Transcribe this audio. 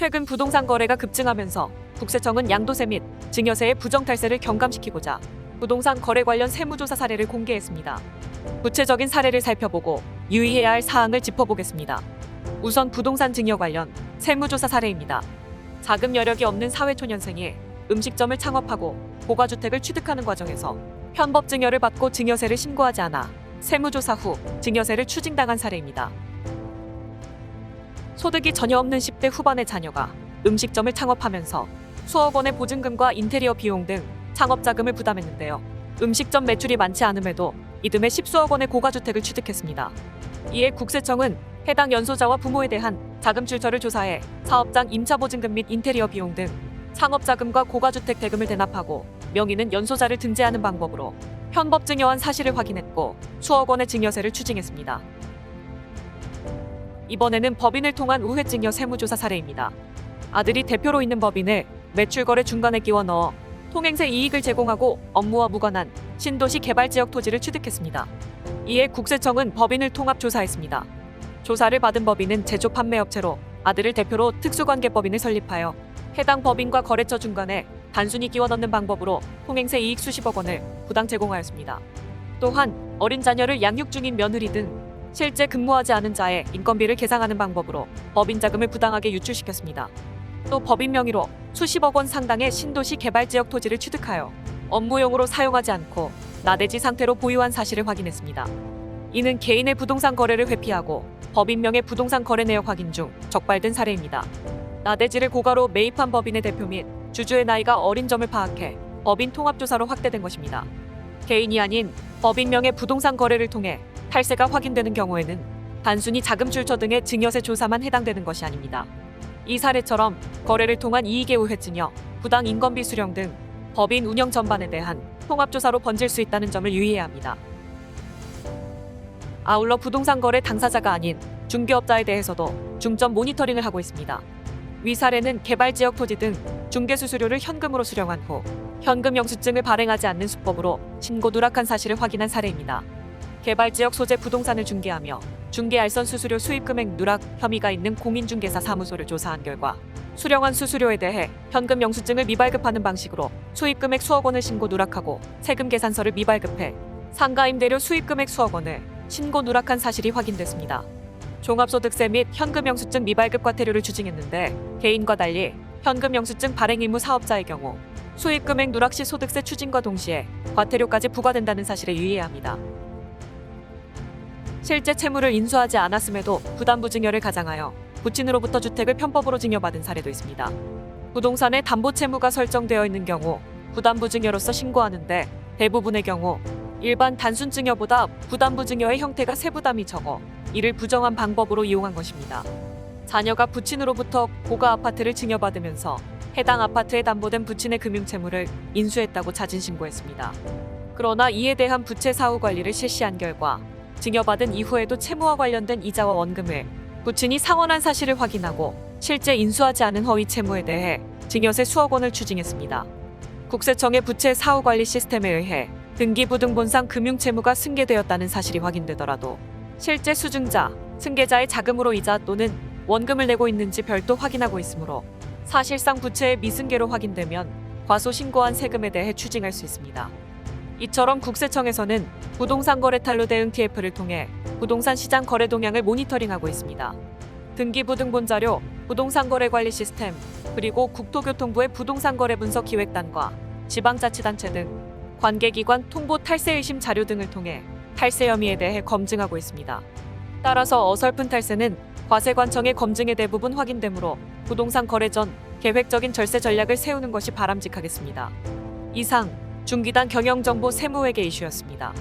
최근 부동산 거래가 급증하면서 국세청은 양도세 및 증여세의 부정탈세를 경감시키고자 부동산 거래 관련 세무조사 사례를 공개했습니다. 구체적인 사례를 살펴보고 유의해야 할 사항을 짚어보겠습니다. 우선 부동산 증여 관련 세무조사 사례입니다. 자금 여력이 없는 사회초년생이 음식점을 창업하고 고가주택을 취득하는 과정에서 편법 증여를 받고 증여세를 신고하지 않아 세무조사 후 증여세를 추징당한 사례입니다. 소득이 전혀 없는 10대 후반의 자녀가 음식점을 창업하면서 수억 원의 보증금과 인테리어 비용 등 창업자금을 부담했는데요. 음식점 매출이 많지 않음에도 이듬해 10수억 원의 고가주택을 취득했습니다. 이에 국세청은 해당 연소자와 부모에 대한 자금 출처를 조사해 사업장 임차보증금 및 인테리어 비용 등 창업자금과 고가주택 대금을 대납하고 명의는 연소자를 등재하는 방법으로 편법 증여한 사실을 확인했고 수억 원의 증여세를 추징했습니다. 이번에는 법인을 통한 우회증여 세무조사 사례입니다. 아들이 대표로 있는 법인을 매출거래 중간에 끼워 넣어 통행세 이익을 제공하고 업무와 무관한 신도시 개발지역 토지를 취득했습니다. 이에 국세청은 법인을 통합 조사했습니다. 조사를 받은 법인은 제조 판매업체로 아들을 대표로 특수관계법인을 설립하여 해당 법인과 거래처 중간에 단순히 끼워 넣는 방법으로 통행세 이익 수십억 원을 부당 제공하였습니다. 또한 어린 자녀를 양육 중인 며느리 등 실제 근무하지 않은 자의 인건비를 계상하는 방법으로 법인 자금을 부당하게 유출시켰습니다. 또 법인 명의로 수십억 원 상당의 신도시 개발지역 토지를 취득하여 업무용으로 사용하지 않고 나대지 상태로 보유한 사실을 확인했습니다. 이는 개인의 부동산 거래를 회피하고 법인명의 부동산 거래 내역 확인 중 적발된 사례입니다. 나대지를 고가로 매입한 법인의 대표 및 주주의 나이가 어린 점을 파악해 법인 통합조사로 확대된 것입니다. 개인이 아닌 법인명의 부동산 거래를 통해 탈세가 확인되는 경우에는 단순히 자금 출처 등의 증여세 조사만 해당되는 것이 아닙니다. 이 사례처럼 거래를 통한 이익의 우회증여, 부당 인건비 수령 등 법인 운영 전반에 대한 통합조사로 번질 수 있다는 점을 유의해야 합니다. 아울러 부동산 거래 당사자가 아닌 중개업자에 대해서도 중점 모니터링을 하고 있습니다. 위 사례는 개발지역 토지 등 중개수수료를 현금으로 수령한 후 현금 영수증을 발행하지 않는 수법으로 신고 누락한 사실을 확인한 사례입니다. 개발지역 소재 부동산을 중개하며 중개 알선 수수료 수입금액 누락 혐의가 있는 공인중개사 사무소를 조사한 결과 수령한 수수료에 대해 현금 영수증을 미발급하는 방식으로 수입금액 수억 원을 신고 누락하고 세금 계산서를 미발급해 상가임대료 수입금액 수억 원을 신고 누락한 사실이 확인됐습니다. 종합소득세 및 현금 영수증 미발급 과태료를 추징했는데 개인과 달리 현금 영수증 발행 의무 사업자의 경우 수입금액 누락 시 소득세 추징과 동시에 과태료까지 부과된다는 사실에 유의해야 합니다. 실제 채무를 인수하지 않았음에도 부담부증여를 가장하여 부친으로부터 주택을 편법으로 증여받은 사례도 있습니다. 부동산에 담보채무가 설정되어 있는 경우 부담부증여로서 신고하는데 대부분의 경우 일반 단순증여보다 부담부증여의 형태가 세부담이 적어 이를 부정한 방법으로 이용한 것입니다. 자녀가 부친으로부터 고가 아파트를 증여받으면서 해당 아파트에 담보된 부친의 금융채무를 인수했다고 자진신고했습니다. 그러나 이에 대한 부채 사후 관리를 실시한 결과 증여받은 이후에도 채무와 관련된 이자와 원금을 부친이 상환한 사실을 확인하고 실제 인수하지 않은 허위 채무에 대해 증여세 수억 원을 추징했습니다. 국세청의 부채 사후 관리 시스템에 의해 등기부등본상 금융채무가 승계되었다는 사실이 확인되더라도 실제 수증자, 승계자의 자금으로 이자 또는 원금을 내고 있는지 별도 확인하고 있으므로 사실상 부채의 미승계로 확인되면 과소신고한 세금에 대해 추징할 수 있습니다. 이처럼 국세청에서는 부동산 거래 탄로 대응 TF를 통해 부동산 시장 거래 동향을 모니터링하고 있습니다. 등기부등본 자료, 부동산 거래 관리 시스템, 그리고 국토교통부의 부동산 거래 분석 기획단과 지방자치단체 등 관계기관 통보 탈세 의심 자료 등을 통해 탈세 혐의에 대해 검증하고 있습니다. 따라서 어설픈 탈세는 과세관청의 검증에 대부분 확인되므로 부동산 거래 전 계획적인 절세 전략을 세우는 것이 바람직하겠습니다. 이상 중기단 경영정보 세무회계 이슈였습니다.